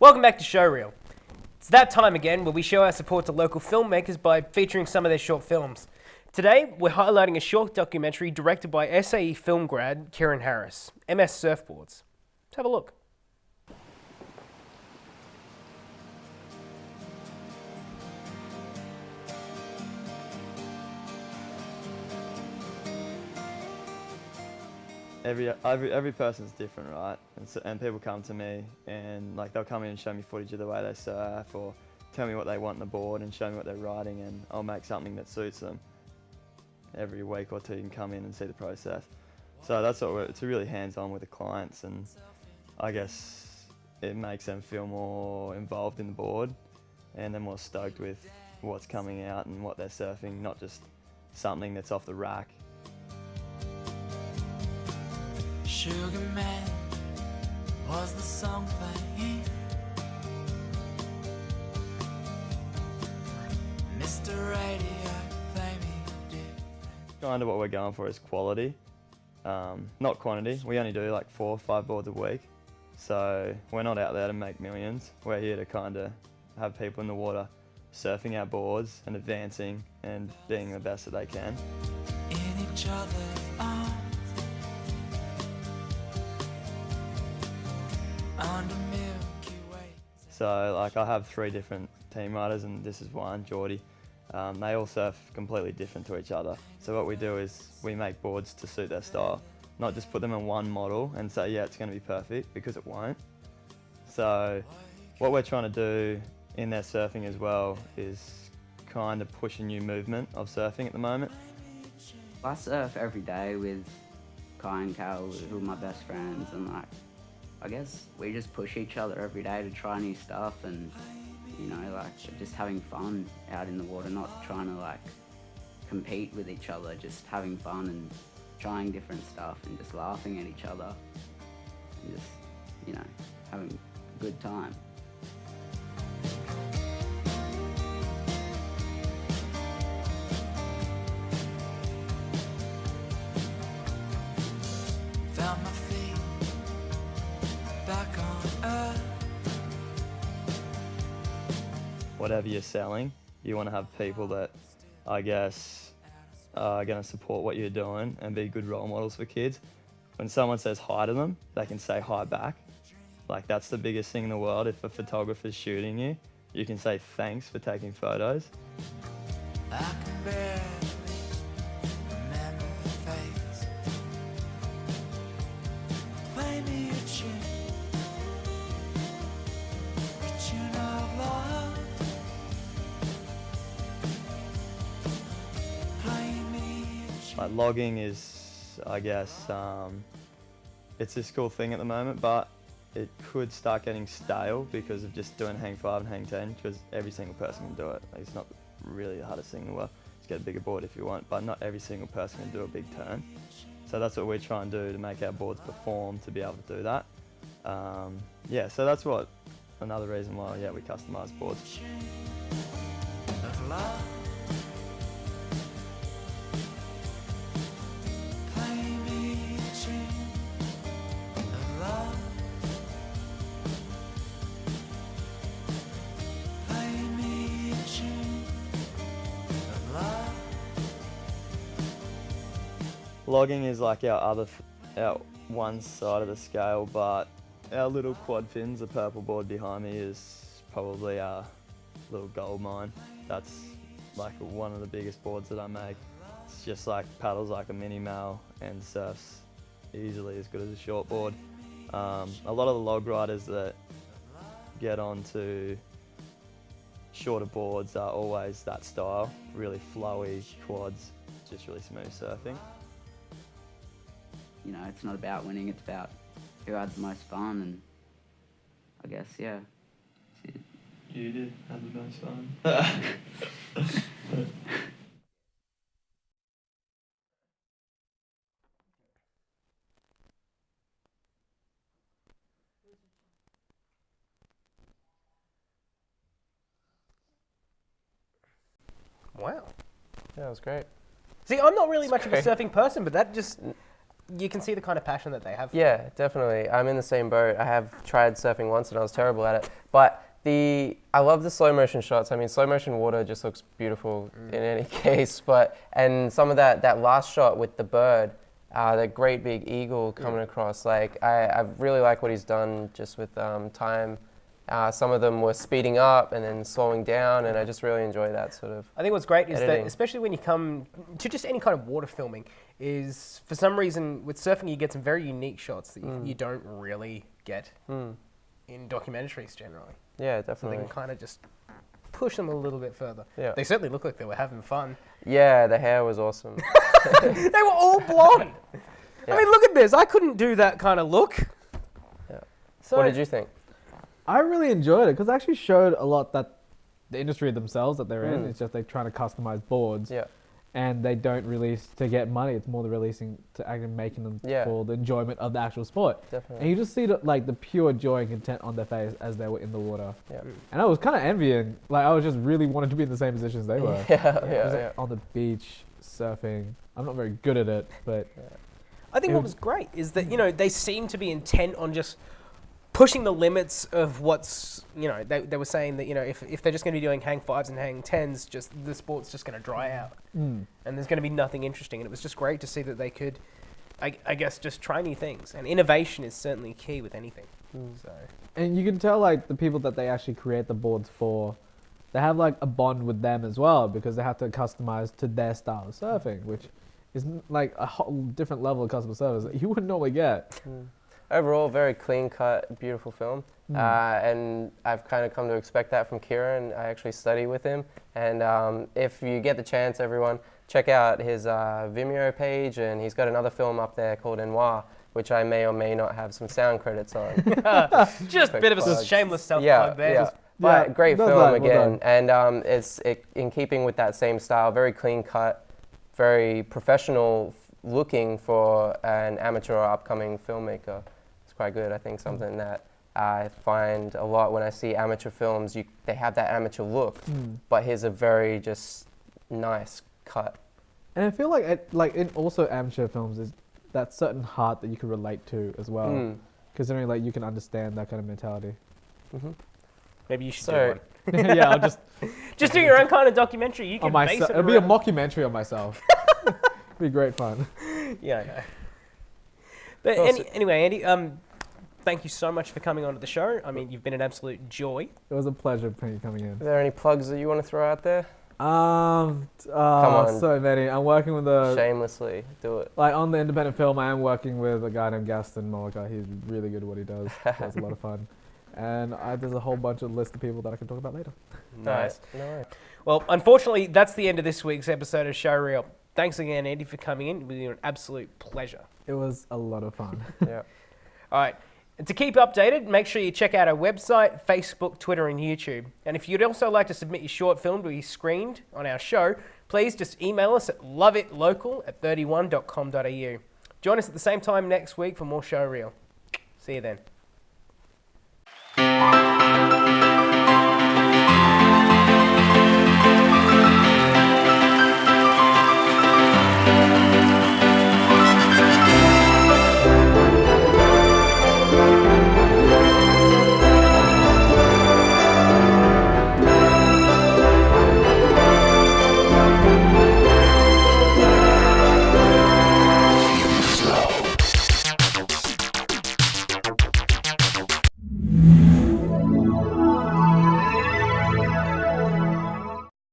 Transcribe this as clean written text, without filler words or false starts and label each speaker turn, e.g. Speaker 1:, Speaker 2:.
Speaker 1: Welcome back to Showreel. It's that time again where we show our support to local filmmakers by featuring some of their short films. Today, we're highlighting a short documentary directed by SAE film grad Kieran Harris, MS Surfboards. Let's have a look.
Speaker 2: Every person's different, right? And people come to me and they'll come in and show me footage of the way they surf, or tell me what they want on the board and show me what they're riding, and I'll make something that suits them. Every week or two you can come in and see the process. So that's what it's really hands-on with the clients, and I guess it makes them feel more involved in the board and they're more stoked with what's coming out and what they're surfing, not just something that's off the rack.
Speaker 3: Sugar Man was the song playing. Mr. Radio, play me different.
Speaker 2: Kind of what we're going for is quality, not quantity. We only do like 4 or 5 boards a week, so we're not out there to make millions. We're here to kind of have people in the water surfing our boards and advancing and being the best that they can.
Speaker 3: In each other's arms, under Milky Way.
Speaker 2: So I have 3 different team riders, and this is one, Geordie. They all surf completely different to each other. So what we do is we make boards to suit their style, not just put them in one model and say, yeah, it's going to be perfect, because it won't. So what we're trying to do in their surfing as well is kind of push a new movement of surfing at the moment.
Speaker 4: I surf every day with Kai and Cal, who are my best friends, and I guess we just push each other every day to try new stuff, and just having fun out in the water, not trying to compete with each other, just having fun and trying different stuff and just laughing at each other and just, having a good time.
Speaker 3: Found my feet back on earth.
Speaker 2: Whatever you're selling, you want to have people that, I guess, are going to support what you're doing and be good role models for kids. When someone says hi to them, they can say hi back. That's the biggest thing in the world. If a photographer's shooting you, you can say thanks for taking photos.
Speaker 3: I can barely remember the face. Play me a tune, a tune of love. Play me a tune.
Speaker 2: Logging is, I guess, it's this cool thing at the moment, but it could start getting stale because of just doing hang 5 and hang 10, because every single person can do it. It's not really the hardest thing in the world. Just get a bigger board if you want, but not every single person can do a big turn. So that's what we try and do to make our boards perform, to be able to do that. So that's another reason why, we customise boards.
Speaker 3: Of love. Play me a tune of love. Play me a tune of love.
Speaker 2: Logging is like our one side of the scale, but our little quad fins, the purple board behind me, is probably our little gold mine. That's one of the biggest boards that I make. It's just paddles like a mini mal and surfs easily as good as a short board. A lot of the log riders that get onto shorter boards are always that style, really flowy quads, just really smooth surfing.
Speaker 4: It's not about winning, it's about who had the most fun, and I guess, yeah. That's it.
Speaker 2: You did have the most fun.
Speaker 1: Wow.
Speaker 5: Yeah, it was great.
Speaker 1: See, I'm not really much of a surfing person, but that just you can see the kind of passion that they have.
Speaker 5: Yeah, definitely. I'm in the same boat. I have tried surfing once and I was terrible at it. But I love the slow motion shots. I mean, slow motion water just looks beautiful in any case. And some of that last shot with the bird, that great big eagle coming across, like I really like what he's done just with time. Some of them were speeding up and then slowing down, and I just really enjoy that sort of
Speaker 1: I think what's great is
Speaker 5: editing.
Speaker 1: that, especially when you come to just any kind of water filming, is for some reason with surfing you get some very unique shots that you don't really get in documentaries generally.
Speaker 5: Yeah,
Speaker 1: So they
Speaker 5: definitely.
Speaker 1: can kind of just push them a little bit further.
Speaker 5: Yeah.
Speaker 1: They certainly look like they were having fun.
Speaker 5: Yeah, the hair was awesome.
Speaker 1: They were all blonde.
Speaker 5: Yeah.
Speaker 1: I mean, look at this. I couldn't do that kind of look.
Speaker 5: Yeah.
Speaker 1: So,
Speaker 5: What did you think?
Speaker 6: I really enjoyed it because it actually showed a lot that the industry themselves that they're in. It's just they're trying to customize boards.
Speaker 5: Yeah.
Speaker 6: And they don't release to get money. It's more the releasing to actually making them
Speaker 5: Yeah.
Speaker 6: for the enjoyment of the actual sport.
Speaker 5: Definitely.
Speaker 6: And you just see the pure joy and content on their face as they were in the water.
Speaker 5: Yeah.
Speaker 6: And I was kind of envying. Like I was just really wanted to be in the same position as they were.
Speaker 5: Yeah,
Speaker 6: Just,
Speaker 5: yeah,
Speaker 6: like,
Speaker 5: yeah.
Speaker 6: on the beach surfing. I'm not very good at it, but
Speaker 1: I think what was great is that, they seem to be intent on just pushing the limits of what's, they were saying that, if they're just going to be doing hang fives and hang tens, just the sport's just going to dry out. And there's going to be nothing interesting. And it was just great to see that they could, I guess, just try new things. And innovation is certainly key with anything. So
Speaker 6: and you can tell like the people that they actually create the boards for, they have like a bond with them as well because they have to customize to their style of surfing, which is like a whole different level of customer service that you wouldn't normally get.
Speaker 5: Overall, very clean-cut, beautiful film. And I've kind of come to expect that from Kieran. I actually study with him. And if you get the chance, everyone, check out his Vimeo page. And he's got another film up there called Noir, which I may or may not have some sound credits on.
Speaker 1: just a bit of a
Speaker 5: plug.
Speaker 1: shameless self-plug there.
Speaker 5: Yeah. But
Speaker 6: Yeah,
Speaker 5: great
Speaker 6: well
Speaker 5: film
Speaker 6: done, well
Speaker 5: again. And it's in keeping with that same style, very clean-cut, very professional looking for an amateur or upcoming filmmaker. It's quite good. I think something that I find a lot when I see amateur films, they have that amateur look, but here's a very just nice cut.
Speaker 6: And I feel like in also amateur films is that certain heart that you can relate to as well. Considering like you can understand that kind of mentality.
Speaker 1: Maybe you should
Speaker 5: So-
Speaker 1: do one.
Speaker 6: Yeah, I'll just
Speaker 1: Just do your own kind of documentary. You can
Speaker 6: on
Speaker 1: base
Speaker 6: myself.
Speaker 1: it
Speaker 6: It'll be a
Speaker 1: around-
Speaker 6: mockumentary on myself. It'd be great fun.
Speaker 1: Yeah, I know. But
Speaker 5: Well,
Speaker 1: anyway, Andy, thank you so much for coming onto the show. I mean, you've been an absolute joy.
Speaker 6: It was a pleasure coming in.
Speaker 5: Are there any plugs that you want to throw out there?
Speaker 6: On. So many. I'm working with
Speaker 5: Shamelessly, do it.
Speaker 6: like on the independent film. I am working with a guy named Gaston Mollica. He's really good at what he does. That's a lot of fun. And there's a whole bunch of list of people that I can talk about later.
Speaker 1: Nice.
Speaker 5: No.
Speaker 1: Well, unfortunately, that's the end of this week's episode of Showreel. Thanks again, Andy, for coming in. It was an absolute pleasure.
Speaker 6: It was a lot of fun.
Speaker 5: Yeah.
Speaker 1: All right. And to keep updated, make sure you check out our website, Facebook, Twitter, and YouTube. And if you'd also like to submit your short film to be screened on our show, please just email us at loveitlocal@31.com.au. Join us at the same time next week for more Showreel. See you then.